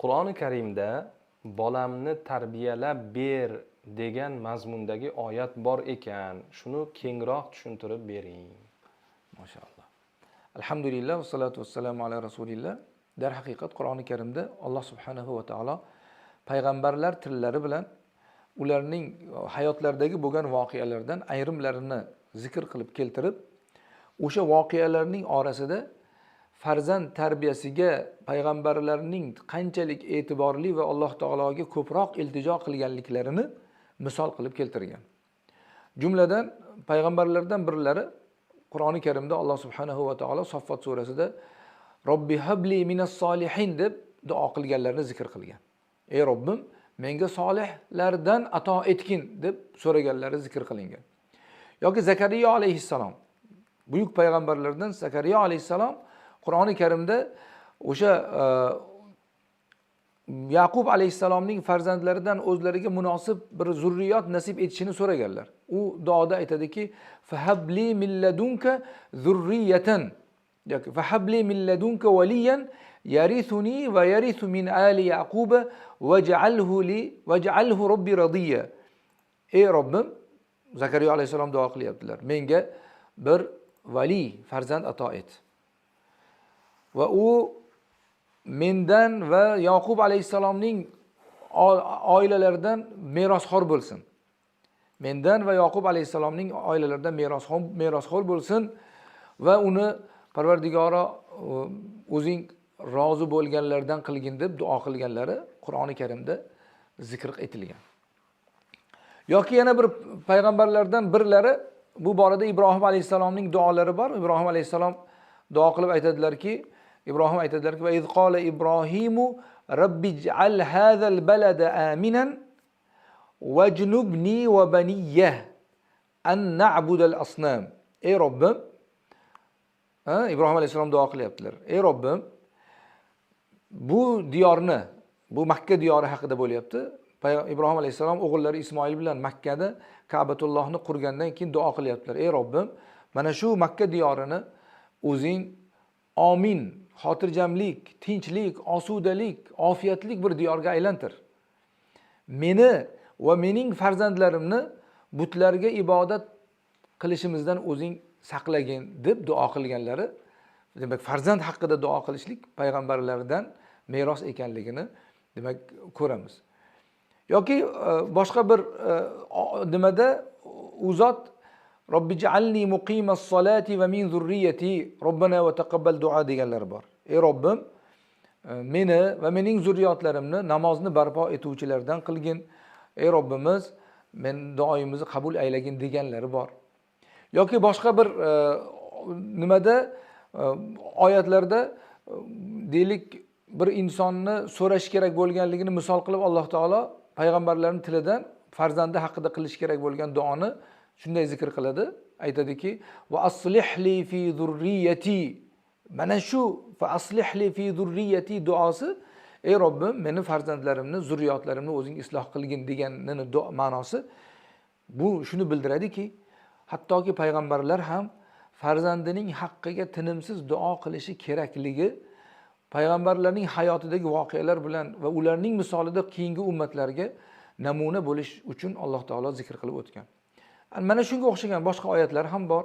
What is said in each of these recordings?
Qur'oni Karimda bolamni tarbiyalab ber degan mazmundagi oyat bor ekan. Shuni kengroq tushuntirib bering. Maşallah. Alhamdulillah ve salatu vesselamu ala Rasulillah. Darhaqiqat Qur'oni Karimda Alloh subhanahu va taolo payg'ambarlar tillari bilan ularning hayotlaridagi bo'lgan voqealardan ayrimlarini zikr qilib keltirib, o'sha voqealarning orasida farzand tarbiyasiga payg'ambarlarning qanchalik e'tiborli va Alloh taologa ko'proq iltijo qilganliklarini misol qilib keltirgan. Jumladan payg'ambarlardan birlari Qur'oni Karimda Alloh subhanahu va taolo Saffat surasida Robbi habli minas solihin deb duo qilganlarini zikr qilgan. Ey Robbim, menga solihlardan ato etgin deb so'raganlari zikr qilingan. Yoki Zakariya alayhissalom, buyuk payg'ambarlardan Zakariya alayhissalom Qur'oni Karimda o'sha Yaqub alayhissalomning farzandlaridan o'zlariga munosib bir zurriyot nasib etishini so'raganlar. U duoda aytadiki: "Fahabli min ladunka zurriyatan" yoki "Fahabli min ladunka waliyan yarithuni va yarithu min ali Yaquba waj'alhu robbi radiya." Ey Robbim, Zakariya alayhissalom duo qilyaptilar. Menga bir vali farzand ato et. Va u mendan va Yaqub alayhissalomning oilalaridan merosxo'r bo'lsin. Mendan va Yaqub alayhissalomning oilalaridan merosxo'r bo'lsin va uni Parvardigoro o'zing rozi bo'lganlardan qilgin deb duo qilganlari Qur'oni Karimda zikr etilgan. Yoki yana bir payg'ambarlardan birlari bu borada Ibrohim alayhissalomning duolari bor. Ibrohim alayhissalom duo qilib aytadilarki, va iz qala Ibrohimu Rabbij'al hadzal balada aminan wajnubni va baniyya an na'budal asnam. Ey Robbim, Ibrohim alayhissalom duo qilyaptilar. Ey Robbim, bu diyorni, bu Makka diyori haqida bo'lyapti. Ibrohim alayhissalom o'g'illari Ismoil bilan Makkada Ka'batullohni qurgandan keyin duo qilyaptilar. Ey Robbim, mana shu Makka diyorini o'zing omin, xotirjamlik, tinchlik, osudalik, ofiyatlik bir diyorga aylantir. Meni va mening farzandlarimni butlarga ibodat qilishimizdan o'zing saqlagin deb duo qilganlari, demak farzand haqida duo qilishlik payg'ambarlardan meros ekanligini demak ko'ramiz. Yoki boshqa bir nimada u zot Robbij'alni muqimas solati va min zurriyati Robbana va taqabbal duo deganlar bor. Ey Robbim, meni va mening zurriyotlarimni namozni barpo etuvchilardan qilgin. Ey Robbimiz, men duoyimizni qabul aylagin deganlari bor. Yoki boshqa bir nimada oyatlarda deylik bir insonni so'rash kerak bo'lganligini misol qilib Alloh taolo payg'ambarlarning tilidan farzandi haqida qilish kerak bo'lgan duoni shunday zikr qiladi. Aytadiki: "Va aslihli fi zurriyati." Mana shu "va aslihli fi zurriyati" duosi, ey Robbim, meni farzandlarimni, zurriyotlarimni o'zing isloh qilgin deganning ma'nosi bu shuni bildiradiki, hattoki payg'ambarlar ham farzandining haqqiga tinimsiz duo qilishi kerakligi payg'ambarlarning hayotidagi voqealar bilan va ularning misolida keyingi ummatlarga namuna bo'lish uchun Alloh taolo zikr qilib o'tgan. Mana shunga o'xshagan boshqa oyatlar ham bor.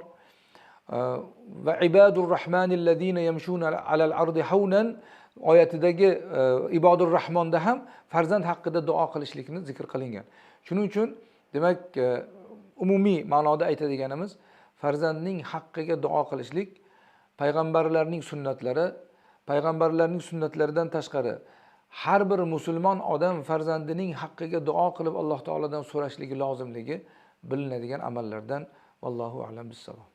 Va ibadur rahmanillazina yamshuna alal ardi hawnan oyatidagi ibadur rahmonda ham farzand haqida duo qilishlikni zikr qilingan. Shuning uchun demak umumiy ma'noda aytadiganimiz farzandning haqqiga duo qilishlik payg'ambarlarning sunnatlari, payg'ambarlarning sunnatlaridan tashqari har bir musulmon odam farzandining haqqiga duo qilib Alloh taoladan so'rashligi lozimligi bilinadigan amallardan. Vallohu a'lam bissavob.